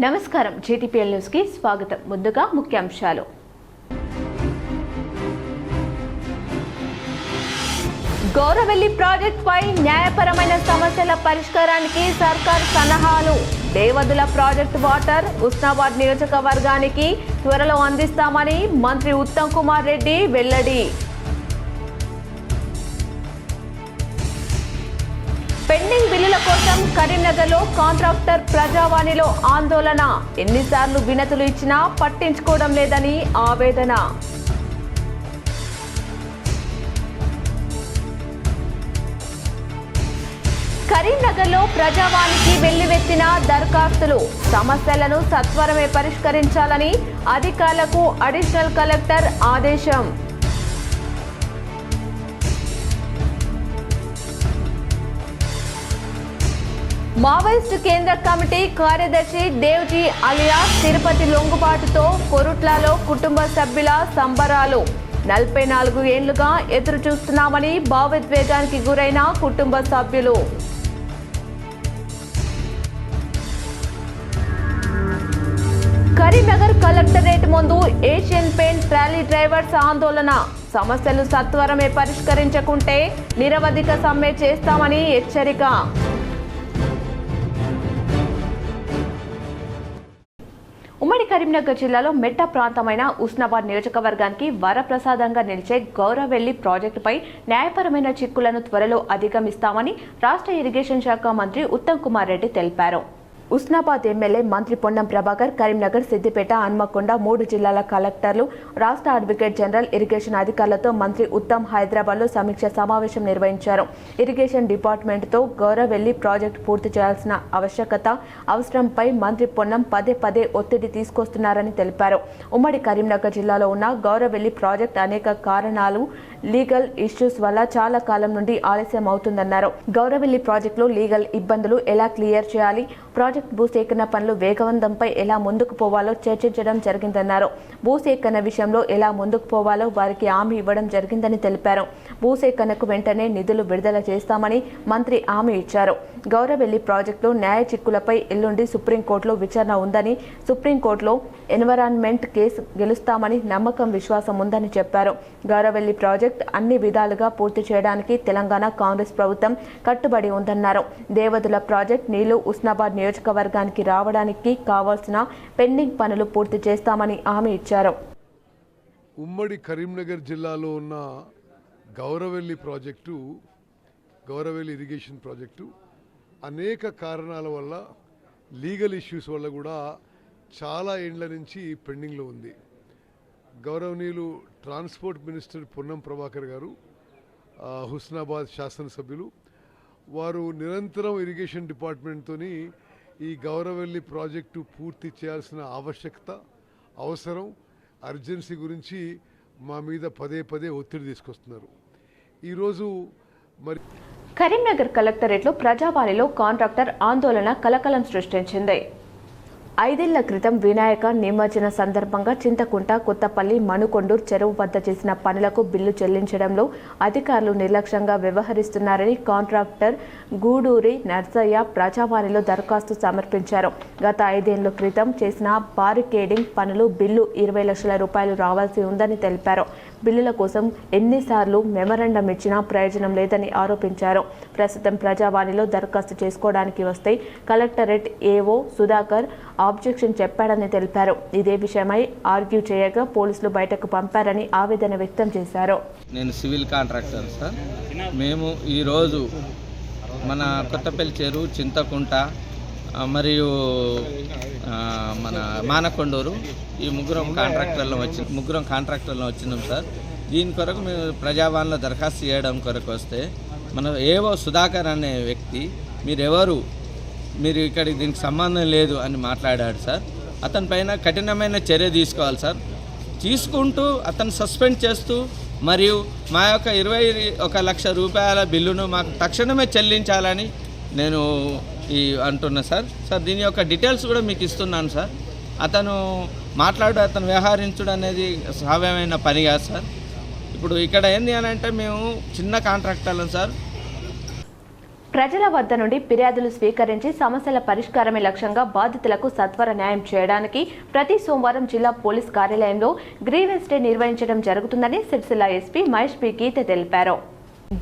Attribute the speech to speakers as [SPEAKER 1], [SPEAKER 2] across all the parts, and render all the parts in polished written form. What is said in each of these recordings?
[SPEAKER 1] నమస్కారం GTPL news కి స్వాగతం. ముందుగా ముఖ్యాంశాలు. గౌరవెల్లి ప్రాజెక్ట్ పై న్యాయపరమైన సమస్యల పరిష్కారానికి సర్కార్ సలహాలు. దేవదుల ప్రాజెక్టు వాటర్ ఉస్నాబాద్ నియోజకవర్గానికి త్వరలో అందిస్తామని మంత్రి ఉత్తమ్ కుమార్ రెడ్డి వెల్లడి. పెండింగ్ బిల్లుల కోసం కరీంనగర్లో కాంట్రాక్టర్ ప్రజావాణిలో ఆందోళన. ఎన్నిసార్లు వినతులు ఇచ్చినా పట్టించుకోవడం లేదని ఆవేదన. కరీంనగర్లో ప్రజావాణికి వెల్లువెత్తిన దరఖాస్తులు. సమస్యలను సత్వరమే పరిష్కరించాలని అధికారులకు అడిషనల్ కలెక్టర్ ఆదేశం. మావోయిస్టు కేంద్ర కమిటీ కార్యదర్శి దేవ్జీ అలియాస్ తిరుపతి లొంగుబాటుతో కొరుట్లలో కుటుంబ సభ్యుల సంబరాలు. 44 ఏళ్లుగా ఎదురు చూస్తున్నామని భావోద్వేగానికి గురైన కుటుంబ సభ్యులు. కరీంనగర్ కలెక్టరేట్ ముందు ఏషియన్ పెయింట్ ట్రాలీ డ్రైవర్స్ ఆందోళన. సమస్యలు సత్వరమే పరిష్కరించకుంటే నిరవధిక సమ్మె చేస్తామని హెచ్చరిక. ఉమ్మడి కరీంనగర్ జిల్లాలో మెట్ట ప్రాంతమైన ఉస్నాబాద్ నియోజకవర్గానికి వరప్రసాదంగా నిలిచే గౌరవెల్లి ప్రాజెక్టుపై న్యాయపరమైన చిక్కులను త్వరలో అధిగమిస్తామని రాష్ట్ర ఇరిగేషన్ శాఖ మంత్రి ఉత్తమ్ కుమార్ రెడ్డి తెలిపారు. ఉస్నాబాద్ ఎమ్మెల్యే మంత్రి పొన్నం ప్రభాకర్, కరీంనగర్, సిద్దిపేట, హన్మకొండ 3 జిల్లాల కలెక్టర్లు, రాష్ట్ర అడ్వకేట్ జనరల్, ఇరిగేషన్ అధికారులతో మంత్రి ఉత్తమ్ హైదరాబాద్లో సమీక్ష సమావేశం నిర్వహించారు. ఇరిగేషన్ డిపార్ట్మెంట్తో గౌరవెల్లి ప్రాజెక్టు పూర్తి చేయాల్సిన అవసరంపై మంత్రి పొన్నం పదే ఒత్తిడి తీసుకొస్తున్నారని తెలిపారు. ఉమ్మడి కరీంనగర్ జిల్లాలో ఉన్న గౌరవెల్లి ప్రాజెక్టు అనేక కారణాలు, లీగల్ ఇష్యూస్ వల్ల చాలా కాలం నుండి ఆలస్యం అవుతుందన్నారు. గౌరవెల్లి ప్రాజెక్టులో లీగల్ ఇబ్బందులు ఎలా క్లియర్ చేయాలి, ప్రాజెక్టు భూసేకరణ పనులు వేగవంతంపై ఎలా ముందుకు పోవాలో చర్చించడం జరిగిందన్నారు. భూసేకరణ విషయంలో ఎలా ముందుకు పోవాలో వారికి హామీ ఇవ్వడం జరిగిందని తెలిపారు. భూసేకరణకు వెంటనే నిధులు విడుదల చేస్తామని మంత్రి హామీ ఇచ్చారు. గౌరవెల్లి ప్రాజెక్టులో న్యాయ చిక్కులపై ఎల్లుండి సుప్రీంకోర్టులో విచారణ ఉందని, సుప్రీంకోర్టులో ఎన్విరాన్మెంట్ కేసు గెలుస్తామని నమ్మకం, విశ్వాసం ఉందని చెప్పారు. గౌరవెల్లి ప్రాజెక్టు అన్ని విధాలుగా పూర్తి చేయడానికి తెలంగాణ కాంగ్రెస్ ప్రభుత్వం కట్టుబడి ఉందన్నారు. దేవదుల ప్రాజెక్టు నీళ్లు ఉస్నాబాద్ నియోజకవర్గానికి రావడానికి కావాల్సిన పెండింగ్ పనులు పూర్తి చేస్తామని హామీ ఇచ్చారు.
[SPEAKER 2] ఉమ్మడి కరీంనగర్ జిల్లాలో ఉన్న Gouravelli project, Gouravelli irrigation project అనేక కారణాల వల్ల, లీగల్ ఇష్యూస్ వల్ల కూడా చాలా ఏండ్ల నుంచి పెండింగ్లో ఉంది. గౌరవనీయులు ట్రాన్స్పోర్ట్ మినిస్టర్ పొన్నం ప్రభాకర్ గారు, హుస్నాబాద్ శాసనసభ్యులు వారు నిరంతరం ఇరిగేషన్ డిపార్ట్మెంట్తో ఈ గౌరవెల్లి ప్రాజెక్టు పూర్తి చేయాల్సిన ఆవశ్యకత, అవసరం, అర్జెన్సీ గురించి మా మీద పదే ఒత్తిడి తీసుకొస్తున్నారు. ఈరోజు మరి
[SPEAKER 1] కరీంనగర్ కలెక్టరేట్లో ప్రజావాణిలో కాంట్రాక్టర్ ఆందోళన కలకలం సృష్టించింది. 5 ఏళ్ల క్రితం వినాయక నిమజ్జన సందర్భంగా చింతకుంట, కొత్తపల్లి, మణుకొండూరు చెరువు వద్ద చేసిన పనులకు బిల్లు చెల్లించడంలో అధికారులు నిర్లక్ష్యంగా వ్యవహరిస్తున్నారని కాంట్రాక్టర్ గూడూరి నర్సయ్య ప్రజావాణిలో దరఖాస్తు సమర్పించారు. గత 5 ఏళ్ల క్రితం చేసిన బారికేడింగ్ పనులు బిల్లు 20 లక్షల రూపాయలు రావాల్సి ఉందని తెలిపారు. బిల్లుల కోసం ఎన్నిసార్లు మెమరాండం ఇచ్చినా ప్రయోజనం లేదని ఆరోపించారు. ప్రస్తుతం ప్రజావాణిలో దరఖాస్తు చేసుకోవడానికి వస్తే కలెక్టరేట్ ఏఓ సుధాకర్ ఆబ్జెక్షన్ చెప్పాడని తెలిపారు. ఇదే విషయమై ఆర్గ్యూ చేయగా పోలీసులు బయటకు పంపారని ఆవేదన వ్యక్తం చేశారు.
[SPEAKER 3] నేను సివిల్ కాంట్రాక్టర్ సార్. మేము ఈరోజు మన కొత్తపల్లి చెరువు, చింతకుంట మరియు మన మానకొండూరు ఈ ముగ్గురం కాంట్రాక్టర్లో వచ్చినాం సార్. దీని కొరకు మేము ప్రజావాణిలో దరఖాస్తు చేయడం కొరకు వస్తే మన ఏవో సుధాకర్ అనే వ్యక్తి మీరు ఇక్కడికి దీనికి సంబంధం లేదు అని మాట్లాడాడు సార్. అతని పైన కఠినమైన చర్య తీసుకోవాలి సార్. తీసుకుంటూ అతను సస్పెండ్ చేస్తూ మరియు మా యొక్క 21 లక్ష రూపాయల బిల్లును మాకు తక్షణమే చెల్లించాలని నేను అంటున్నా సార్. దీని యొక్క డీటెయిల్స్ కూడా మీకు ఇస్తున్నాను సార్. అతను వ్యవహరించడం అనేది సాధ్యమైన పని కాదు సార్. ఇప్పుడు ఇక్కడ ఏంది అని అంటే మేము చిన్న కాంట్రాక్టర్లం సార్.
[SPEAKER 1] ప్రజల వద్ద నుండి ఫిర్యాదులు స్వీకరించి సమస్యల పరిష్కారమే లక్ష్యంగా బాధితులకు సత్వర న్యాయం చేయడానికి ప్రతి సోమవారం జిల్లా పోలీస్ కార్యాలయంలో గ్రీవెన్స్ డే నిర్వహించడం జరుగుతుందని సిరిసిల్ల ఎస్పీ మహేష్ పి గీత తెలిపారు.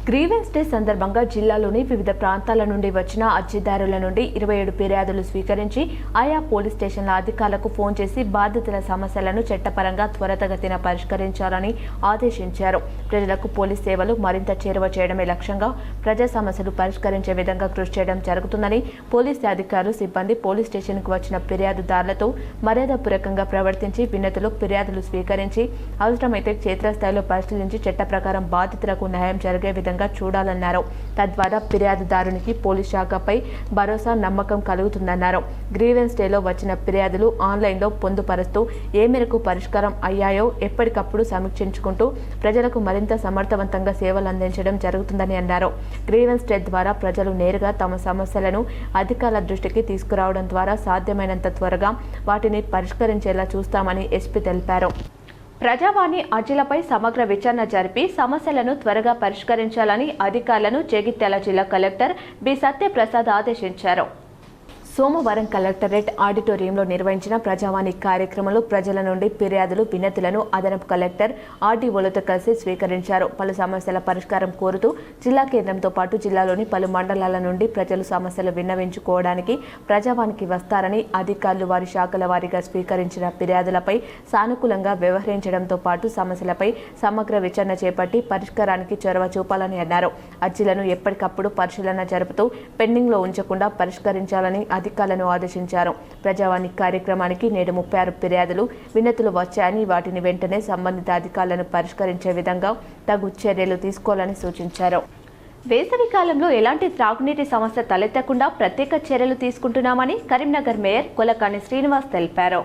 [SPEAKER 1] గ్రీవెన్స్ డే సందర్భంగా జిల్లాలోని వివిధ ప్రాంతాల నుండి వచ్చిన అర్జీదారుల నుండి 27 ఫిర్యాదులు స్వీకరించి ఆయా పోలీస్ స్టేషన్ల అధికారులకు ఫోన్ చేసి బాధితుల సమస్యలను చట్టపరంగా త్వరితగతిన పరిష్కరించాలని ఆదేశించారు. ప్రజలకు పోలీస్ సేవలు మరింత చేరువ చేయడమే లక్ష్యంగా ప్రజా సమస్యలు పరిష్కరించే విధంగా కృషి చేయడం జరుగుతుందని పోలీస్ అధికారులు సిబ్బంది పోలీస్ స్టేషన్కు వచ్చిన ఫిర్యాదుదారులతో మర్యాదపూర్వకంగా ప్రవర్తించి వినతులు ఫిర్యాదులు స్వీకరించి అవసరమైతే క్షేత్రస్థాయిలో పరిశీలించి చట్ట ప్రకారం బాధితులకు న్యాయం జరిగే విధంగా చూడాలన్నారు. తద్వారా ఫిర్యాదుదారునికి పోలీస్ శాఖపై భరోసా నమ్మకం కలుగుతుందన్నారు. గ్రీవెన్స్ డేలో వచ్చిన ఫిర్యాదులు ఆన్లైన్లో పొందుపరుస్తూ ఏ మేరకు పరిష్కారం అయ్యాయో ఎప్పటికప్పుడు సమీక్షించుకుంటూ ప్రజలకు మరింత సమర్థవంతంగా సేవలు అందించడం జరుగుతుందని అన్నారు. గ్రీవెన్స్ డే ద్వారా ప్రజలు నేరుగా తమ సమస్యలను అధికారుల దృష్టికి తీసుకురావడం ద్వారా సాధ్యమైనంత త్వరగా వాటిని పరిష్కరించేలా చూస్తామని ఎస్పీ తెలిపారు. ప్రజావాణి అర్జీలపై సమగ్ర విచారణ జరిపి సమస్యలను త్వరగా పరిష్కరించాలని అధికారులను జగిత్యాల జిల్లా కలెక్టర్ బి సత్యప్రసాద్ ఆదేశించారు. సోమవారం కలెక్టరేట్ ఆడిటోరియంలో నిర్వహించిన ప్రజావాణి కార్యక్రమంలో ప్రజల నుండి ఫిర్యాదులు వినతులను అదనపు కలెక్టర్ ఆర్డీఓలతో కలిసి స్వీకరించారు. పలు సమస్యల పరిష్కారం కోరుతూ జిల్లా కేంద్రంతో పాటు జిల్లాలోని పలు మండలాల నుండి ప్రజలు సమస్యలు విన్నవించుకోవడానికి ప్రజావానికి వస్తారని అధికారులు వారి శాఖల వారీగా స్వీకరించిన ఫిర్యాదులపై సానుకూలంగా వ్యవహరించడంతో పాటు సమస్యలపై సమగ్ర విచారణ చేపట్టి పరిష్కారానికి చొరవ చూపాలని అన్నారు. అర్జీలను ఎప్పటికప్పుడు పరిశీలన జరుపుతూ పెండింగ్లో ఉంచకుండా పరిష్కరించాలని అధికారులను ఆదేశించారు. ప్రజావాణి కార్యక్రమానికి నేడు 36 ఫిర్యాదులు వినతులు వచ్చాయని వాటిని వెంటనే సంబంధిత అధికారులను పరిష్కరించే విధంగా తగు చర్యలు తీసుకోవాలని సూచించారు. వేసవి కాలంలో ఎలాంటి త్రాగునీటి సమస్య తలెత్తకుండా ప్రత్యేక చర్యలు తీసుకుంటున్నామని కరీంనగర్ మేయర్ కొలకాని శ్రీనివాస్ తెలిపారు.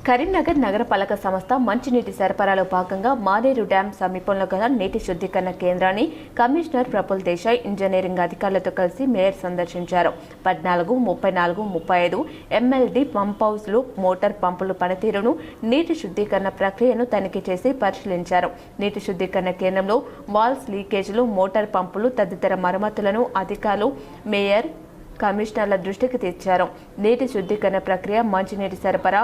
[SPEAKER 1] కరీంనగర్ నగరపాలక సంస్థ మంచినీటి సరఫరాలో భాగంగా మానేరు డ్యాం సమీపంలో గల నీటి శుద్ధీకరణ కేంద్రాన్ని కమిషనర్ ప్రఫుల్ దేశాయ్ ఇంజనీరింగ్ అధికారులతో కలిసి మేయర్ సందర్శించారు. 14, 34, 35 MLD పంప్ హౌస్లు, మోటార్ పంపుల పనితీరును, నీటి శుద్ధీకరణ ప్రక్రియను తనిఖీ చేసి పరిశీలించారు. నీటి శుద్ధీకరణ కేంద్రంలో వాల్స్ లీకేజీలు, మోటార్ పంపులు తదితర మరమ్మతులను అధికారులు మేయర్ కమిషనర్ల దృష్టికి తెచ్చారు. నీటి శుద్ధీకరణ ప్రక్రియ, మంచినీటి సరఫరా,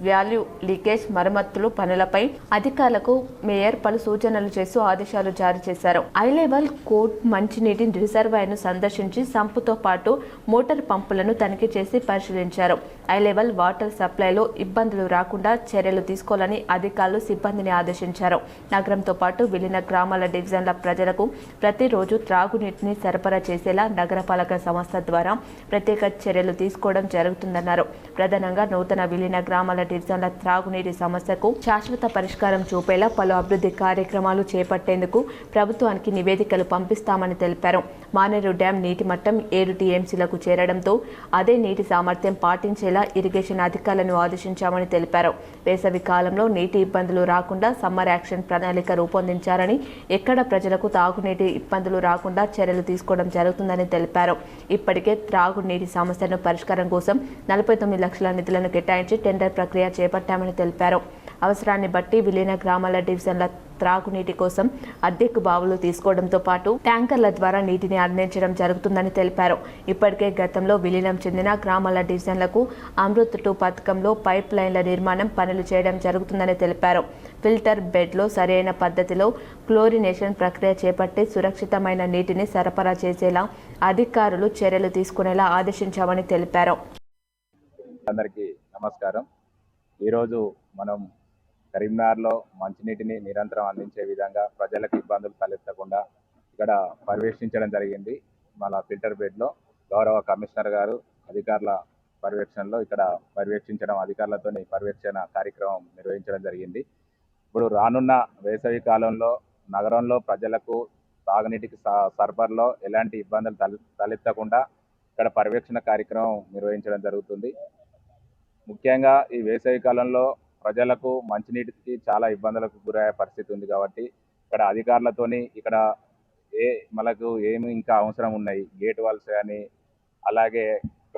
[SPEAKER 1] వాల్యూ లీకేజ్ మరమ్మతులు పనులపై అధికారులకు మేయర్ పలు సూచనలు చేస్తూ ఆదేశాలు జారీ చేశారు. హై లెవెల్ కోర్ట్ మంచినీటి రిజర్వాయర్ను సందర్శించి సంపుతో పాటు మోటార్ పంపులను తనిఖీ చేసి పరిశీలించారు. హై లెవెల్ వాటర్ సప్లైలో ఇబ్బందులు రాకుండా చర్యలు తీసుకోవాలని అధికారులు సిబ్బందిని ఆదేశించారు. నగరంతో పాటు విలీన గ్రామాల డివిజన్ల ప్రజలకు ప్రతిరోజు త్రాగునీటిని సరఫరా చేసేలా నగరపాలక సంస్థ ద్వారా ప్రత్యేక చర్యలు తీసుకోవడం జరుగుతుందన్నారు. ప్రధానంగా నూతన విలీన గ్రామాల డివిజన్ల త్రాగునీటి సమస్యకు శాశ్వత పరిష్కారం చూపేలా పలు అభివృద్ధి కార్యక్రమాలు చేపట్టేందుకు ప్రభుత్వానికి నివేదికలు పంపిస్తామని తెలిపారు. మానేరు డ్యాం నీటి మట్టం 7 TMCలకు చేరడంతో అదే నీటి సామర్థ్యం పాటించేలా ఇరిగేషన్ అధికారులను ఆదేశించామని తెలిపారు. వేసవి కాలంలో నీటి ఇబ్బందులు రాకుండా సమ్మర్ యాక్షన్ ప్రణాళిక రూపొందించారని, ఎక్కడ ప్రజలకు తాగునీటి ఇబ్బందులు రాకుండా చర్యలు తీసుకోవడం జరుగుతుందని తెలిపారు. ఇప్పటికే త్రాగునీటి సమస్యను పరిష్కారం కోసం 49 లక్షల నిధులను కేటాయించి టెండర్ ప్రక్రియ చేపట్టామని తెలిపారు. అవసరాన్ని బట్టి విలీన గ్రామాల డివిజన్ల త్రాగునీటి కోసం అద్దెకు బావులు తీసుకోవడంతో పాటు ట్యాంకర్ల ద్వారా నీటిని అందించడం జరుగుతుందని తెలిపారు. ఇప్పటికే గతంలో విలీనం చెందిన గ్రామాల డివిజన్లకు అమృత్ 2 పథకంలో పైప్ లైన్ల నిర్మాణం పనులు చేయడం జరుగుతుందని తెలిపారు. ఫిల్టర్ బెడ్లో సరైన పద్ధతిలో క్లోరినేషన్ ప్రక్రియ చేపట్టి సురక్షితమైన నీటిని సరఫరా చేసేలా అధికారులు చర్యలు తీసుకునేలా ఆదేశించామని తెలిపారు.
[SPEAKER 4] అందరికీ నమస్కారం. ఈరోజు మనం కరీంనగర్లో మంచినీటిని నిరంతరం అందించే విధంగా ప్రజలకు ఇబ్బందులు తలెత్తకుండా ఇక్కడ పర్యవేక్షించడం జరిగింది. మన ఫిల్టర్ బెడ్లో గౌరవ కమిషనర్ గారు అధికారుల పర్యవేక్షణలో ఇక్కడ పర్యవేక్షించడం, అధికారులతో పర్యవేక్షణ కార్యక్రమం నిర్వహించడం జరిగింది. ఇప్పుడు రానున్న వేసవి కాలంలో నగరంలో ప్రజలకు తాగునీటికి సరఫరాలో ఎలాంటి ఇబ్బందులు తలెత్తకుండా ఇక్కడ పర్యవేక్షణ కార్యక్రమం నిర్వహించడం జరుగుతుంది. ముఖ్యంగా ఈ వేసవి కాలంలో ప్రజలకు మంచినీటికి చాలా ఇబ్బందులకు గురయ్యే పరిస్థితి ఉంది కాబట్టి ఇక్కడ అధికారులతోని ఇక్కడ మనకు ఏమి ఇంకా అవసరం ఉన్నాయి, గేట్ వాల్స్ కానీ అలాగే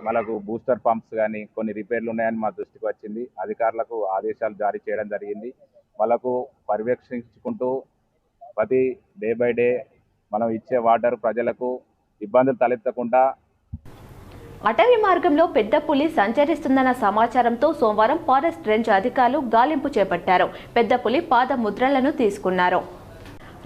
[SPEAKER 4] మనకు బూస్టర్ పంప్స్ కానీ కొన్ని రిపేర్లు ఉన్నాయని మా దృష్టికి వచ్చింది. అధికారులకు ఆదేశాలు జారీ చేయడం జరిగింది. వాళ్ళకు పర్యవేక్షించుకుంటూ ప్రతి డే బై డే మనం ఇచ్చే వాటర్ ప్రజలకు ఇబ్బందులు తలెత్తకుండా
[SPEAKER 1] అటవీ మార్గంలో పెద్ద పులి సంచరిస్తుందన్న సమాచారంతో సోమవారం ఫారెస్ట్ రేంజ్ అధికారులు గాలింపు చేపట్టారు. పెద్ద పులి పాద ముద్రలను తీసుకున్నారు.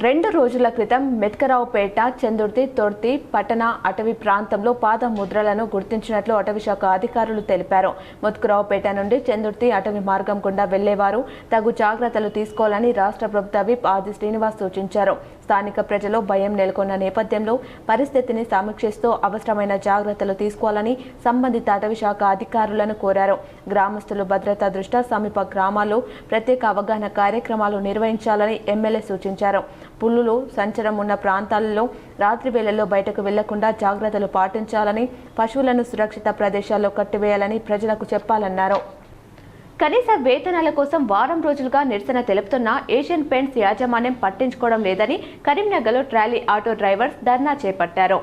[SPEAKER 1] 2 రోజుల క్రితం మెత్కరావుపేట, చందుర్తి, తొర్తి పట్టణ అటవీ ప్రాంతంలో పాద ముద్రలను గుర్తించినట్లు అటవీ శాఖ అధికారులు తెలిపారు. మెత్కరావుపేట నుండి చందుర్తి అటవీ మార్గం గుండా వెళ్లేవారు తగు జాగ్రత్తలు తీసుకోవాలని రాష్ట్ర ప్రభుత్వ విప్ ఆది శ్రీనివాస్ సూచించారు. స్థానిక ప్రజలు భయం నెలకొన్న నేపథ్యంలో పరిస్థితిని సమీక్షిస్తూ అవసరమైన జాగ్రత్తలు తీసుకోవాలని సంబంధిత అటవీ శాఖ అధికారులను కోరారు. గ్రామస్తులు భద్రతా దృష్ట్యా సమీప గ్రామాల్లో ప్రత్యేక అవగాహన కార్యక్రమాలు నిర్వహించాలని ఎమ్మెల్యే సూచించారు. పులులు సంచరం ఉన్న ప్రాంతాలలో రాత్రి వేళల్లో బయటకు వెళ్లకుండా జాగ్రత్తలు పాటించాలని, పశువులను సురక్షిత ప్రదేశాల్లో కట్టివేయాలని ప్రజలకు చెప్పాలన్నారు. కనీస వేతనాల కోసం వారం రోజులుగా నిరసన తెలుపుతున్న ఏషియన్ పెయింట్స్ యాజమాన్యం పట్టించుకోవడం లేదని కరీంనగర్లో ట్రాలీ ఆటో డ్రైవర్స్ ధర్నా చేపట్టారు.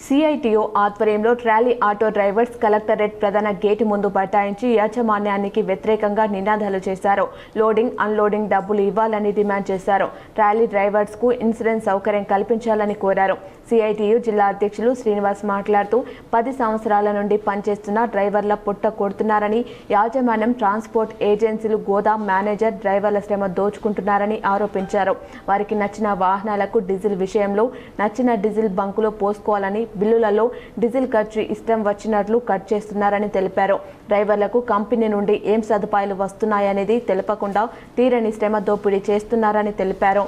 [SPEAKER 1] సిఐటియు ఆధ్వర్యంలో ట్రాలీ ఆటో డ్రైవర్స్ కలెక్టరేట్ ప్రధాన గేటు ముందు బైఠాయించి యాజమాన్యానికి వ్యతిరేకంగా నినాదాలు చేశారు. లోడింగ్, అన్లోడింగ్ డబ్బులు ఇవ్వాలని డిమాండ్ చేశారు. ట్రాలీ డ్రైవర్స్ కు ఇన్సూరెన్స్ సౌకర్యం కల్పించాలని కోరారు. సిఐటియు జిల్లా అధ్యక్షులు శ్రీనివాస్ మాట్లాడుతూ 10 సంవత్సరాల నుండి పనిచేస్తున్న డ్రైవర్ల పుట్ట కొడుతున్నారని, యాజమాన్యం, ట్రాన్స్పోర్ట్ ఏజెన్సీలు, గోదాం మేనేజర్ డ్రైవర్ల శ్రమ దోచుకుంటున్నారని ఆరోపించారు. వారికి నచ్చిన వాహనాలకు డీజిల్ విషయంలో నచ్చిన డీజిల్ బంకులో పోసుకోవాలని, బిల్లులలో డీజిల్ ఖర్చు ఇష్టం వచ్చినట్లు కట్ చేస్తున్నారని తెలిపారు. డ్రైవర్లకు కంపెనీ నుండి ఏం సదుపాయాలు వస్తున్నాయనేది తెలపకుండా తీరని శ్రమ దోపిడీ చేస్తున్నారని తెలిపారు.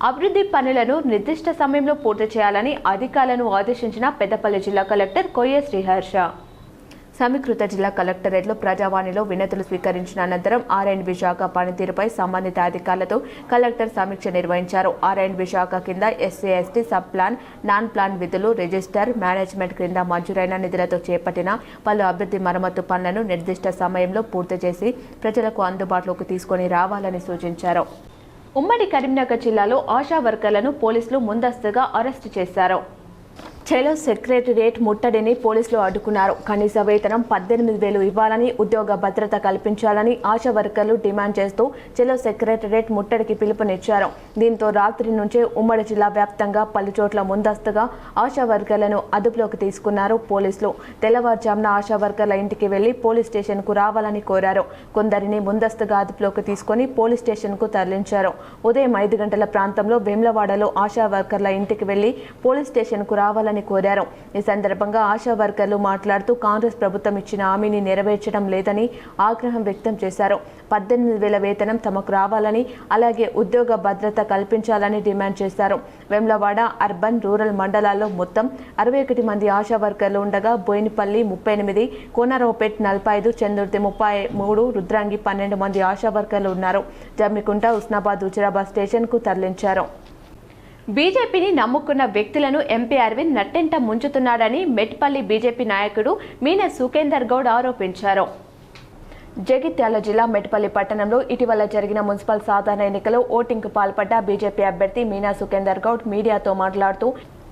[SPEAKER 1] అభివృద్ధి పనులను నిర్దిష్ట సమయంలో పూర్తి చేయాలని అధికారులను ఆదేశించిన పెద్దపల్లి జిల్లా కలెక్టర్ కొయ్య శ్రీహర్ష. సమీకృత జిల్లా కలెక్టరేట్లో ప్రజావాణిలో వినతులు స్వీకరించిన అనంతరం ఆర్&బి శాఖ పనితీరుపై సంబంధిత అధికారులతో కలెక్టర్ సమీక్ష నిర్వహించారు. ఆర్&బి శాఖ కింద ఎస్సీ/ఎస్టీ సబ్ ప్లాన్, నాన్ ప్లాన్ విధులు, రిజిస్టర్, మేనేజ్మెంట్ క్రింద మంజూరైన నిధులతో చేపట్టిన పలు అభివృద్ధి మరమ్మతు పనులను నిర్దిష్ట సమయంలో పూర్తి చేసి ప్రజలకు అందుబాటులోకి తీసుకొని రావాలని సూచించారు. ఉమ్మడి కరీంనగర్ జిల్లాలో ఆశా వర్కర్లను పోలీసులు ముందస్తుగా అరెస్టు చేశారు. చెలో సెక్రటేరియట్ ముట్టడిని పోలీసులు అడ్డుకున్నారు. కనీస వేతనం 18,000 ఇవ్వాలని, ఉద్యోగ భద్రత కల్పించాలని ఆశా వర్కర్లు డిమాండ్ చేస్తూ చెలో సెక్రటేరియట్ ముట్టడికి పిలుపునిచ్చారు. దీంతో రాత్రి నుంచే ఉమ్మడి జిల్లా వ్యాప్తంగా పలు చోట్ల ముందస్తుగా ఆశా వర్కర్లను అదుపులోకి తీసుకున్నారు పోలీసులు. తెల్లవారుజామున ఆశా వర్కర్ల ఇంటికి వెళ్లి పోలీస్ స్టేషన్కు రావాలని కోరారు. కొందరిని ముందస్తుగా అదుపులోకి తీసుకుని పోలీస్ స్టేషన్కు తరలించారు. ఉదయం 5 గంటల ప్రాంతంలో వేములవాడలో ఆశా వర్కర్ల ఇంటికి వెళ్లి పోలీస్ స్టేషన్కు రావాలని కోరారు. ఈ సందర్భంగా ఆశా వర్కర్లు మాట్లాడుతూ కాంగ్రెస్ ప్రభుత్వం ఇచ్చిన హామీని నెరవేర్చడం లేదని ఆగ్రహం వ్యక్తం చేశారు. 18,000 వేతనం తమకు రావాలని, అలాగే ఉద్యోగ భద్రత కల్పించాలని డిమాండ్ చేశారు. వేములవాడ అర్బన్, రూరల్ మండలాల్లో మొత్తం 61 మంది ఆశా వర్కర్లు ఉండగా బోయినపల్లి 38, కోనరావుపేట్ 45, చందుర్తి 33, రుద్రాంగి 12 మంది ఆశా వర్కర్లు ఉన్నారు. జమ్మికుంట, ఉస్నాబాద్, హుజురాబాద్ స్టేషన్కు తరలించారు. బీజేపీని నమ్ముకున్న వ్యక్తులను ఎంపీ అరవింద్ నట్టెంట ముంచుతున్నాడని మెట్పల్లి బీజేపీ నాయకుడు మీనా సుఖేందర్ గౌడ్ ఆరోపించారు. జగిత్యాల జిల్లా మెట్పల్లి పట్టణంలో ఇటీవల జరిగిన మున్సిపల్ సాధారణ ఎన్నికలో ఓటింగ్కు పాల్పడ్డ బీజేపీ అభ్యర్థి మీనా సుఖేందర్ గౌడ్ మీడియాతో మాట్లాడుతూ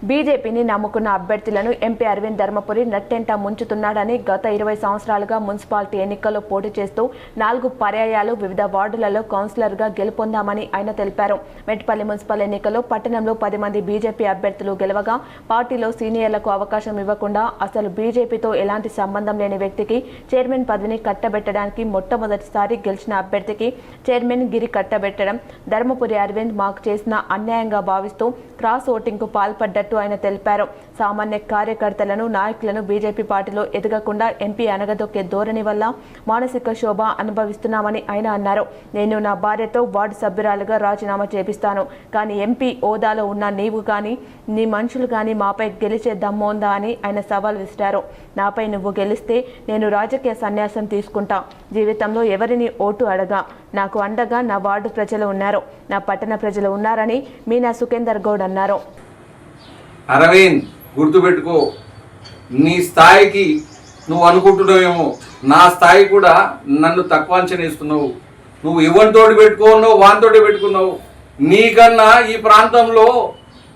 [SPEAKER 1] బీజేపీని నమ్ముకున్న అభ్యర్థులను ఎంపీ అరవింద్ ధర్మపురి నట్టెంట ముంచుతున్నాడని, గత 20 సంవత్సరాలుగా మున్సిపాలిటీ ఎన్నికల్లో పోటీ చేస్తూ 4 పర్యాయాలు వివిధ వార్డులలో కౌన్సిలర్గా గెలుపొందామని ఆయన తెలిపారు. మెట్పల్లి మున్సిపల్ ఎన్నికల్లో పట్టణంలో 10 మంది బీజేపీ అభ్యర్థులు గెలవగా పార్టీలో సీనియర్లకు అవకాశం ఇవ్వకుండా అసలు బీజేపీతో ఎలాంటి సంబంధం లేని వ్యక్తికి చైర్మన్ పదవిని కట్టబెట్టడానికి మొట్టమొదటిసారి గెలిచిన అభ్యర్థికి చైర్మన్ గిరి కట్టబెట్టడం ధర్మపురి అరవింద్ మాకు చేసిన అన్యాయంగా భావిస్తూ క్రాస్ ఓటింగ్కు పాల్పడ్డట్టు ఆయన తెలిపారు. సామాన్య కార్యకర్తలను, నాయకులను బీజేపీ పార్టీలో ఎదగకుండా ఎంపీ అనగదొక్కే ధోరణి వల్ల మానసిక శోభ అనుభవిస్తున్నామని ఆయన అన్నారు. నేను నా భార్యతో వార్డు సభ్యురాలుగా రాజీనామా చేపిస్తాను, కానీ ఎంపీ హోదాలో ఉన్న నీవు కానీ నీ మనుషులు కానీ మాపై గెలిచే దమ్ముందా అని ఆయన సవాల్ విసిరారు. నాపై నువ్వు గెలిస్తే నేను రాజకీయ సన్యాసం తీసుకుంటా, జీవితంలో ఎవరిని ఓటు అడగా, నాకు అండగా నా వార్డు ప్రజలు ఉన్నారు, నా పట్టణ ప్రజలు ఉన్నారని మీనా సుఖేందర్ గౌడ్ అన్నారు.
[SPEAKER 5] అరవింద్, గుర్తుపెట్టుకో, నీ స్థాయికి నువ్వు అనుకుంటున్నావేమో, నా స్థాయి కూడా నన్ను తక్కువ అంచనా వేస్తున్నావు. నువ్వు ఎవరితోటి పెట్టుకున్నావు, వానితోటి పెట్టుకున్నావు. నీకన్నా ఈ ప్రాంతంలో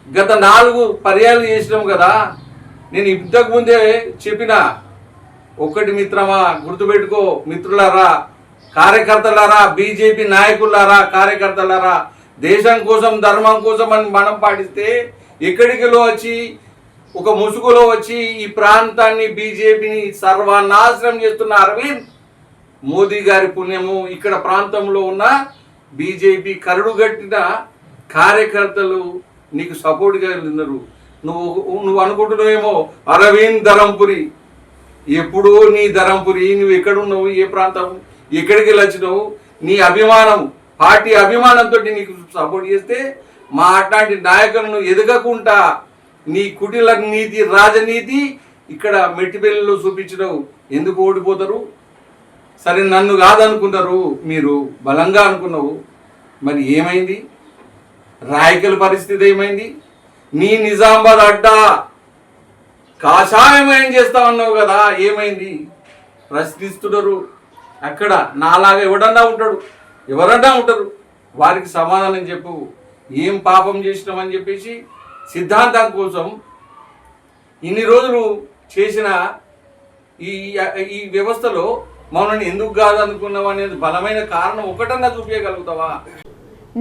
[SPEAKER 5] గత 4 పర్యాలు చేసినాం కదా. నేను ఇంతకు ముందే చెప్పిన, ఒక్కటి మిత్రమా గుర్తుపెట్టుకో, మిత్రులారా, కార్యకర్తలారా, బీజేపీ నాయకులారా, కార్యకర్తలారా, దేశం కోసం ధర్మం కోసం అని మనం పాటిస్తే ఎక్కడికిలో వచ్చి ఒక ముసుగులో వచ్చి ఈ ప్రాంతాన్ని బీజేపీని సర్వనాశనం చేస్తున్న అరవింద్ మోదీ గారి పుణ్యము ఇక్కడ ప్రాంతంలో ఉన్న బీజేపీ కరడుగట్టిన కార్యకర్తలు నీకు సపోర్ట్గా ఉన్నారు. నువ్వు అనుకుంటున్నావేమో అరవింద్ ధరంపురి, ఎప్పుడూ నీ ధరంపురి, నువ్వు ఎక్కడున్నావు, ఏ ప్రాంతం, ఎక్కడికి వచ్చినావు, నీ అభిమానం, పార్టీ అభిమానంతో నీకు సపోర్ట్ చేస్తే మా అట్లాంటి నాయకులను ఎదగకుండా నీ కుటిల నీతి, రాజనీతి ఇక్కడ మెట్టిపల్లిలో చూపించినావు. ఎందుకు ఓడిపోతారు? సరే నన్ను కాదనుకున్నారు, మీరు బలంగా అనుకున్నావు. మరి ఏమైంది? రాయకల్ పరిస్థితి ఏమైంది? నీ నిజామాబాద్ అడ్డా కాషాయం ఏం చేస్తామన్నావు కదా, ఏమైంది? ప్రశ్నిస్తున్నారు. అక్కడ నాలాగా ఎవడన్నా ఉంటారు, వారికి సమాధానం చెప్పు. ఏం పాపం చేసినామని చెప్పేసి సిద్ధాంతం కోసం ఇన్ని రోజులు చేసిన ఈ వ్యవస్థలో మమ్మల్ని ఎందుకు కాదనుకున్నావు అనేది బలమైన కారణం ఒకటన్నా చూపించగలుగుతావా?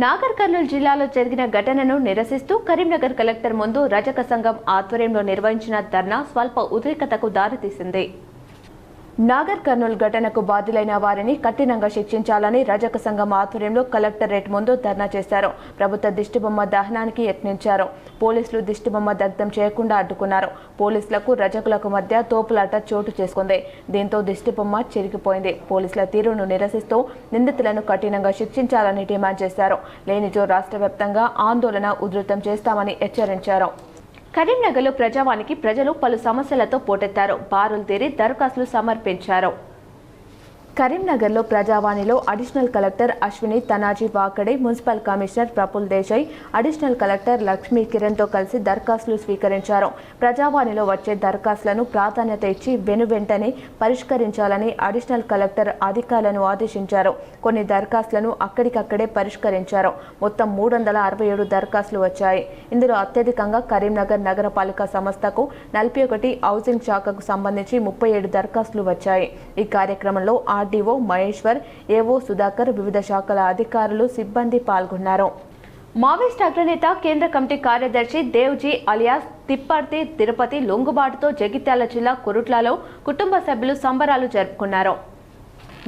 [SPEAKER 1] నాగర్ కర్నూలు జిల్లాలో జరిగిన ఘటనను నిరసిస్తూ కరీంనగర్ కలెక్టర్ ముందు రజక సంఘం ఆధ్వర్యంలో నిర్వహించిన ధర్నా స్వల్ప ఉద్రిక్తతకు దారితీసింది. నాగర్ కర్నూలు ఘటనకు బాధ్యులైన వారిని కఠినంగా శిక్షించాలని రజక సంఘం ఆధ్వర్యంలో కలెక్టరేట్ ముందు ధర్నా చేశారు. ప్రభుత్వ దిష్టిబొమ్మ దహనానికి యత్నించారు. పోలీసులు దిష్టిబొమ్మ దగ్ధం చేయకుండా అడ్డుకున్నారు. పోలీసులకు రజకులకు మధ్య తోపులాట చోటు చేసుకుంది. దీంతో దిష్టిబొమ్మ చెరిగిపోయింది. పోలీసుల తీరును నిరసిస్తూ నిందితులను కఠినంగా శిక్షించాలని డిమాండ్ చేశారు. లేనిచో రాష్ట్ర వ్యాప్తంగా ఆందోళన ఉధృతం చేస్తామని హెచ్చరించారు. కరీంనగర్లో ప్రజావానికి ప్రజలు పలు సమస్యలతో పోటెత్తారు. బారులు తీరి దరఖాస్తులు సమర్పించారు. కరీంనగర్లో ప్రజావాణిలో additional collector Ashwini Tanaji Wakade, municipal commissioner Praful Desai, additional collector Lakshmi కిరణ్తో కలిసి దరఖాస్తులు స్వీకరించారు. ప్రజావాణిలో వచ్చే దరఖాస్తులను ప్రాధాన్యత ఇచ్చి వెనువెంటనే పరిష్కరించాలని అడిషనల్ కలెక్టర్ అధికారులను ఆదేశించారు. కొన్ని దరఖాస్తులను అక్కడికక్కడే పరిష్కరించారు. మొత్తం 367 దరఖాస్తులు వచ్చాయి. ఇందులో అత్యధికంగా కరీంనగర్ నగరపాలిక సంస్థకు 41, హౌసింగ్ శాఖకు సంబంధించి 37 దరఖాస్తులు వచ్చాయి. ఈ కార్యక్రమంలో ఆర్డీఓ మహేశ్వర్, ఏవో సుధాకర్, వివిధ శాఖల అధికారులు, సిబ్బంది పాల్గొన్నారు. మావోయిస్ట్ అగ్రనేత కేంద్ర కమిటీ కార్యదర్శి దేవ్జీ అలియాస్ తిప్పర్తి తిరుపతి లొంగుబాటుతో జగిత్యాల జిల్లా కొరుట్లలో కుటుంబ సభ్యులు సంబరాలు జరుపుకున్నారు.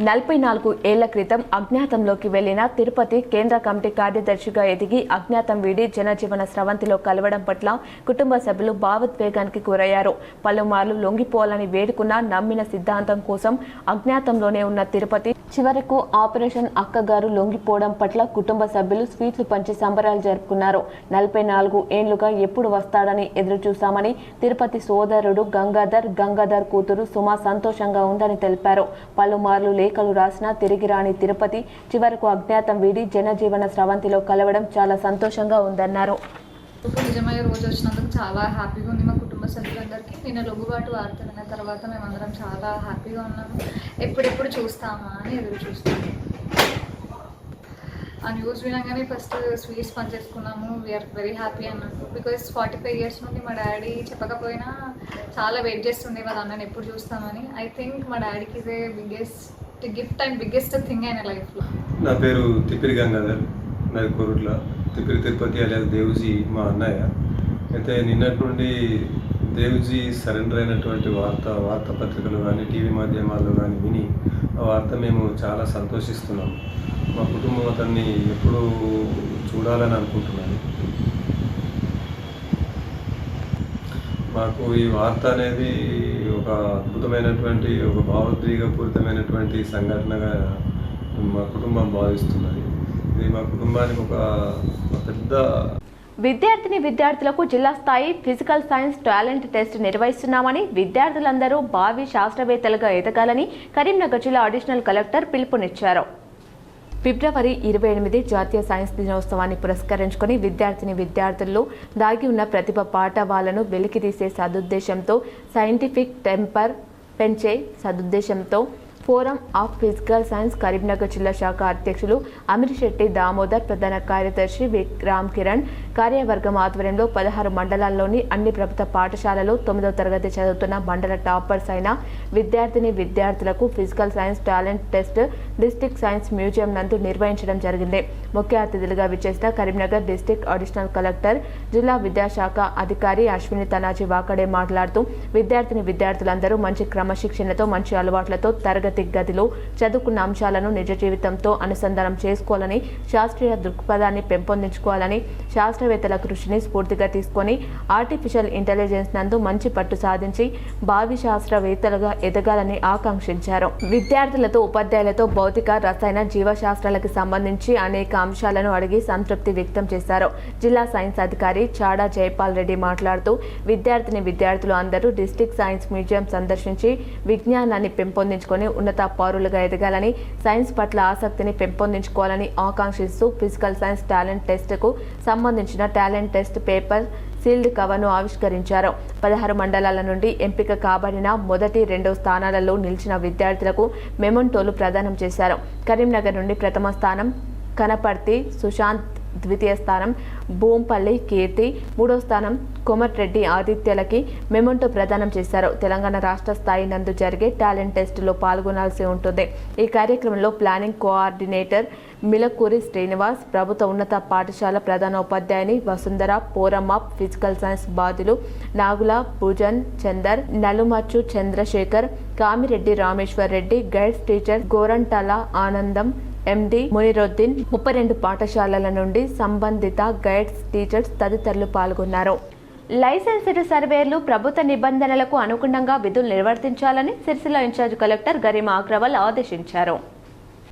[SPEAKER 1] 44 ఏళ్ల క్రితం అజ్ఞాతంలోకి వెళ్లిన తిరుపతి కేంద్ర కమిటీ కార్యదర్శిగా ఎదిగి అజ్ఞాతం వీడి జనజీవన స్రవంతిలో కలవడం పట్ల కుటుంబ సభ్యులు భావోద్వేగానికి గురయ్యారు. పలుమార్లు లొంగిపోవాలని వేడుకున్న నమ్మిన సిద్ధాంతం కోసం అజ్ఞాతంలోనే ఉన్న తిరుపతి చివరకు ఆపరేషన్ అక్కగారు లొంగిపోవడం పట్ల కుటుంబ సభ్యులు స్వీట్లు పంచి సంబరాలు జరుపుకున్నారు. 44 ఏళ్లుగా ఎప్పుడు వస్తాడని ఎదురు చూశామని తిరుపతి సోదరుడు గంగాధర్ కూతురు సుమా సంతోషంగా ఉందని తెలిపారు. పలుమార్లు లేఖలు రాసినా తిరిగి రాని తిరుపతి చివరకు అజ్ఞాతం వీడి జనజీవన స్రవంతిలో కలవడం చాలా సంతోషంగా ఉందన్నారు.
[SPEAKER 6] నిజమయ్యే రోజు వచ్చినందుకు చాలా హ్యాపీగా ఉంది మా కుటుంబ సభ్యులందరికీ. నిన్న లొంగుబాటు వార్త విన్న తర్వాత మేమందరం చాలా హ్యాపీగా ఉన్నాము. ఎప్పుడెప్పుడు చూస్తామా అని ఎదురు చూస్తాము. ఆ న్యూస్ వినగానే ఫస్ట్ స్వీట్స్ పనిచేసుకున్నాము. వీఆర్ వెరీ హ్యాపీ అన్నట్టు. బికాజ్ 45 ఇయర్స్ నుండి మా డాడీ చెప్పకపోయినా చాలా వెయిట్ చేస్తుండే వాళ్ళ అన్నని ఎప్పుడు చూస్తామని. ఐ థింక్ మా డాడీకి ఇదే biggest gift and biggest thing అయిన లైఫ్లో.
[SPEAKER 7] నా పేరు తిప్పిరి గంగాధర్, నాది కోరుట్ల. తిరుపతి అలియాస్ దేవ్జీ మా అన్నయ్య. అయితే నిన్నటి నుండి దేవ్జీ సరెండర్ అయినటువంటి వార్తాపత్రికలు కానీ టీవీ మాధ్యమాల్లో కానీ విని ఆ వార్త మేము చాలా సంతోషిస్తున్నాం. మా కుటుంబం అతన్ని ఎప్పుడు చూడాలని అనుకుంటున్నాను. మాకు ఈ వార్త అనేది ఒక అద్భుతమైనటువంటి, ఒక భావోద్వేగపూరితమైనటువంటి సంఘటనగా మా కుటుంబం భావిస్తున్నది. ఇది మా కుటుంబానికి ఒక పెద్ద.
[SPEAKER 1] విద్యార్థులకు జిల్లా స్థాయి ఫిజికల్ సైన్స్ టాలెంట్ టెస్ట్ నిర్వహిస్తున్నామని, విద్యార్థులందరూ భావి శాస్త్రవేత్తలుగా ఎదగాలని కరీంనగర్ జిల్లా అడిషనల్ కలెక్టర్ పిలుపునిచ్చారు. ఫిబ్రవరి 28 జాతీయ సైన్స్ దినోత్సవాన్ని పురస్కరించుకుని విద్యార్థుల్లో దాగి ఉన్న ప్రతిభ పాఠవాలను వెలికితీసే సదుద్దేశంతో, సైంటిఫిక్ టెంపర్ పెంచే సదుద్దేశంతో forum of physical science Karimnagar జిల్లా శాఖ అధ్యక్షులు అమీర్ శెట్టి దామోదర్, ప్రధాన కార్యదర్శి రామ్ కిరణ్ కార్యవర్గం ఆధ్వర్యంలో 16 మండలాల్లోని అన్ని ప్రభుత్వ పాఠశాలలో 9వ తరగతి చదువుతున్న మండల టాపర్స్ అయిన విద్యార్థులకు physical science talent test district science museum నందు నిర్వహించడం జరిగింది. ముఖ్య అతిథులుగా విచ్చేసిన కరీంనగర్ డిస్ట్రిక్ట్ అడిషనల్ కలెక్టర్, జిల్లా విద్యాశాఖ అధికారి అశ్విని తనాజీ వాకడే మాట్లాడుతూ విద్యార్థులందరూ మంచి క్రమశిక్షణతో, మంచి అలవాట్లతో తరగతి గదిలో చదువుకున్న అంశాలను నిజ జీవితంతో అనుసంధానం చేసుకోవాలని, శాస్త్రీయ దృక్పథాన్ని పెంపొందించుకోవాలని, శాస్త్రవేత్తల కృషిని స్ఫూర్తిగా తీసుకొని ఆర్టిఫిషియల్ ఇంటెలిజెన్స్ నందు మంచి పట్టు సాధించి భావి శాస్త్రవేత్తలుగా ఎదగాలని ఆకాంక్షించారు. విద్యార్థులతో, ఉపాధ్యాయులతో భౌతిక, రసాయన, జీవశాస్త్రాలకు సంబంధించి అనేక అంశాలను అడిగి సంతృప్తి వ్యక్తం చేశారు. జిల్లా సైన్స్ అధికారి చాడా జైపాల్ రెడ్డి మాట్లాడుతూ విద్యార్థులు అందరూ డిస్ట్రిక్ట్ సైన్స్ మ్యూజియం సందర్శించి విజ్ఞానాన్ని పెంపొందించుకొని ఉన్నత పౌరులుగా ఎదగాలని, సైన్స్ పట్ల ఆసక్తిని పెంపొందించుకోవాలని ఆకాంక్షిస్తూ ఫిజికల్ సైన్స్ టాలెంట్ టెస్ట్కు సంబంధించిన టాలెంట్ టెస్ట్ పేపర్ సీల్డ్ కవర్ను ఆవిష్కరించారు. 16 మండలాల నుండి ఎంపిక కాబడిన మొదటి, 2వ స్థానాలలో నిలిచిన విద్యార్థులకు మెమోంటోలు ప్రదానం చేశారు. కరీంనగర్ నుండి ప్రథమ స్థానం కనపర్తి సుశాంత్, ద్వితీయ స్థానం బోంపల్లి కీర్తి, 3వ స్థానం కోమటిరెడ్డి ఆదిత్యలకి మెమోంటో ప్రదానం చేశారు. తెలంగాణ రాష్ట్ర స్థాయి నందు జరిగే టాలెంట్ టెస్టులో పాల్గొనాల్సి ఉంటుంది. ఈ కార్యక్రమంలో ప్లానింగ్ కోఆర్డినేటర్ మిలకూరి శ్రీనివాస్, ప్రభుత్వ ఉన్నత పాఠశాల ప్రధానోపాధ్యాయుని Vasundhara, forum of physical science బాధ్యులు Nagula Poojan Chander, Nalumachu Chandrashekar, Kamireddy Rameshwar Reddy, guides teacher Gorantala Anandam, MD Muniruddin, 32 పాఠశాలల నుండి సంబంధిత గైడ్స్, టీచర్స్ తదితరులు పాల్గొన్నారు. లైసెన్స్డ్ సర్వేయర్లు ప్రభుత్వ నిబంధనలకు అనుగుణంగా విధులు నిర్వర్తించాలని సిరిసిల్ల ఇన్ఛార్జ్ కలెక్టర్ గరిమా అగ్రవాల్ ఆదేశించారు.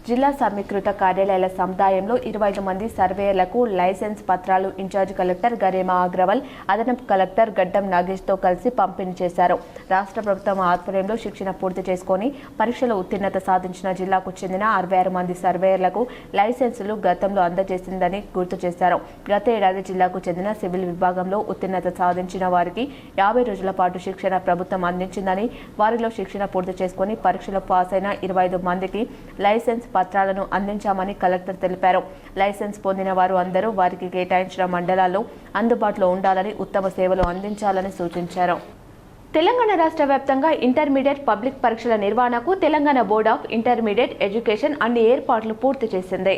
[SPEAKER 1] జిల్లా సమీకృత కార్యాలయాల సముదాయంలో 25 మంది సర్వేయర్లకు లైసెన్స్ పత్రాలు ఇన్ఛార్జ్ కలెక్టర్ గరిమా అగ్రవాల్, అదనపు కలెక్టర్ గడ్డం నాగేష్తో కలిసి పంపిణీ చేశారు. రాష్ట్ర ప్రభుత్వం ఆధ్వర్యంలో శిక్షణ పూర్తి చేసుకుని పరీక్షలో ఉత్తీర్ణత సాధించిన జిల్లాకు చెందిన 66 మంది సర్వేయర్లకు లైసెన్సులు గతంలో అందజేసిందని గుర్తు చేశారు. గత ఏడాది జిల్లాకు చెందిన సివిల్ విభాగంలో ఉత్తీర్ణత సాధించిన వారికి 50 రోజుల పాటు శిక్షణ ప్రభుత్వం అందించిందని, వారిలో శిక్షణ పూర్తి చేసుకుని పరీక్షలో పాస్ అయిన 25 మందికి లైసెన్స్ పత్రాలను అందించామని కలెక్టర్ తెలిపారు. లైసెన్స్ పొందిన వారు అందరూ వారికి కేటాయించిన మండలాల్లో అందుబాటులో ఉండాలని, ఉత్తమ సేవలు అందించాలని సూచించారు. తెలంగాణ రాష్ట్ర వ్యాప్తంగా ఇంటర్మీడియట్ పబ్లిక్ పరీక్షల నిర్వహణకు Telangana board of intermediate education అన్ని ఏర్పాట్లు పూర్తి చేసింది.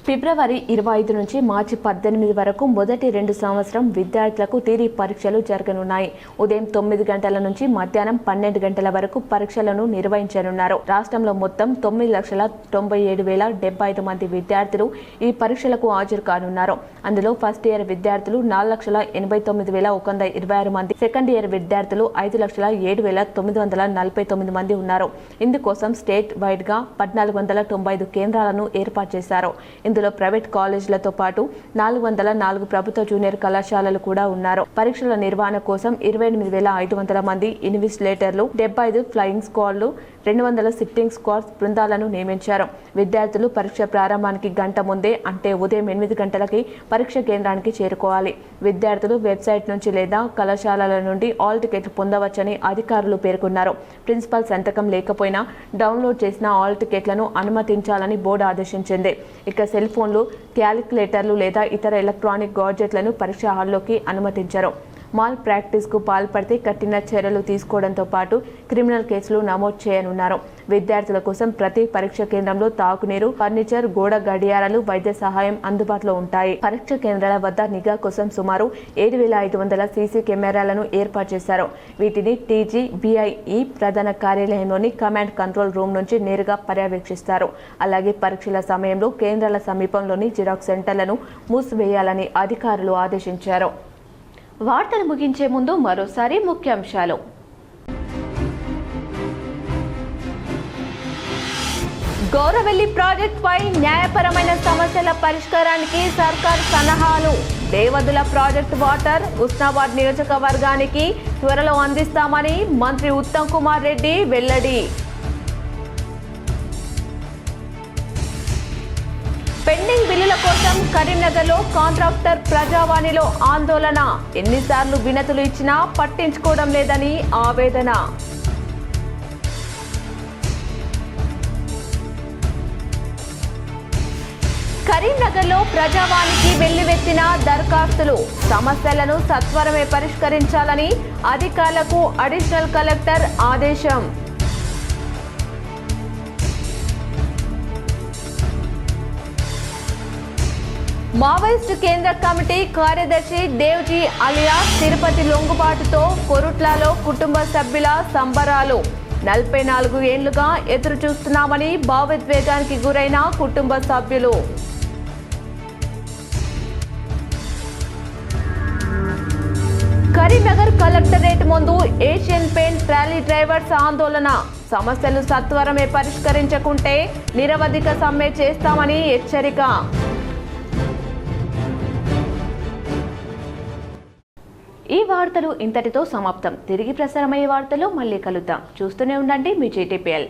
[SPEAKER 1] ఫిబ్రవరి 25 నుంచి మార్చి 18 వరకు మొదటి 2 సంవత్సరం విద్యార్థులకు థియరీ పరీక్షలు జరగనున్నాయి. ఉదయం 9 గంటల నుంచి మధ్యాహ్నం 12 గంటల వరకు పరీక్షలను నిర్వహించనున్నారు. రాష్ట్రంలో మొత్తం 9,97,075 మంది విద్యార్థులు ఈ పరీక్షలకు హాజరు కానున్నారు. అందులో ఫస్ట్ ఇయర్ విద్యార్థులు 4,89,126 మంది, సెకండ్ ఇయర్ విద్యార్థులు 5,07,949 మంది ఉన్నారు. ఇందుకోసం స్టేట్ వైడ్ గా 1,495 కేంద్రాలను ఏర్పాటు చేశారు. ఇందులో ప్రైవేట్ కాలేజీలతో పాటు 404 ప్రభుత్వ జూనియర్ కళాశాలలు కూడా ఉన్నారు. పరీక్షల నిర్వహణ కోసం 28,500 మంది ఇన్విజిలేటర్లు, 75 ఫ్లయింగ్ స్క్వాడ్లు, 200 సిట్టింగ్ స్క్వాడ్స్ బృందాలను నియమించారు. విద్యార్థులు పరీక్ష ప్రారంభానికి గంట ముందే, అంటే ఉదయం 8 గంటలకి పరీక్ష కేంద్రానికి చేరుకోవాలి. విద్యార్థులు వెబ్సైట్ నుంచి లేదా కళాశాలల నుండి ఆల్ టికెట్లు పొందవచ్చని అధికారులు పేర్కొన్నారు. ప్రిన్సిపల్ సంతకం లేకపోయినా డౌన్లోడ్ చేసిన ఆల్ టికెట్లను అనుమతించాలని బోర్డు ఆదేశించింది. ఇక సెల్ ఫోన్లు, క్యాలిక్యులేటర్లు లేదా ఇతర ఎలక్ట్రానిక్ గాడ్జెట్లను పరీక్ష హాల్లోకి అనుమతించారు. మాల్ ప్రాక్టీస్కు పాల్పడితే కఠిన చర్యలు తీసుకోవడంతో పాటు క్రిమినల్ కేసులు నమోదు చేయనున్నారు. విద్యార్థుల కోసం ప్రతి పరీక్ష కేంద్రంలో తాగునీరు, ఫర్నిచర్, గోడ గడియారాలు, వైద్య సహాయం అందుబాటులో ఉంటాయి. పరీక్ష కేంద్రాల వద్ద నిఘా కోసం సుమారు 7,500 సీసీ కెమెరాలను ఏర్పాటు చేశారు. వీటిని TGBIE ప్రధాన కార్యాలయంలోని కమాండ్ కంట్రోల్ రూమ్ నుంచి నేరుగా పర్యవేక్షిస్తారు. అలాగే పరీక్షల సమయంలో కేంద్రాల సమీపంలోని జిరాక్స్ సెంటర్లను మూసివేయాలని అధికారులు ఆదేశించారు. వార్తలు ముగించే ముందు మరోసారి ముఖ్యాంశాలు. గౌరవెల్లి ప్రాజెక్టుపై న్యాయపరమైన సమస్యల పరిష్కారానికి సర్కార్ సలహాలు. దేవదుల ప్రాజెక్టు వాటర్ ఉస్నాబాద్ నియోజకవర్గానికి త్వరలో అందిస్తామని మంత్రి ఉత్తమ్ కుమార్ రెడ్డి వెల్లడి. పెండింగ్ బిల్లుల కోసం కరీంనగర్లో కాంట్రాక్టర్ ప్రజావాణిలో ఆందోళన. ఎన్నిసార్లు వినతులు ఇచ్చినా పట్టించుకోవడం లేదని ఆవేదన. కరీంనగర్లో ప్రజావానికి వెల్లువెత్తిన దరఖాస్తులు సమస్యలను సత్వరమే పరిష్కరించాలని అధికారులకు అడిషనల్ కలెక్టర్ ఆదేశం. మావోయిస్టు కేంద్ర కమిటీ కార్యదర్శి దేవ్జీ అలియాస్ తిరుపతి లొంగుబాటుతో కొరుట్లలో కుటుంబ సభ్యుల సంబరాలు. 44 ఏళ్లుగా ఎదురు చూస్తున్నామని భావోద్వేగానికి గురైన కుటుంబ సభ్యులు. కరీంనగర్ కలెక్టరేట్ ముందు ఏషియన్ పెయింట్ ట్రాలీ డ్రైవర్స్ ఆందోళన. సమస్యలు సత్వరమే పరిష్కరించకుంటే నిరవధిక సమ్మె చేస్తామని హెచ్చరిక. ఈ వార్తలు ఇంతటితో సమాప్తం. తిరిగి ప్రసారమయ్యే వార్తలు మళ్ళీ కలుద్దాం. చూస్తూనే ఉండండి మీ JTPL.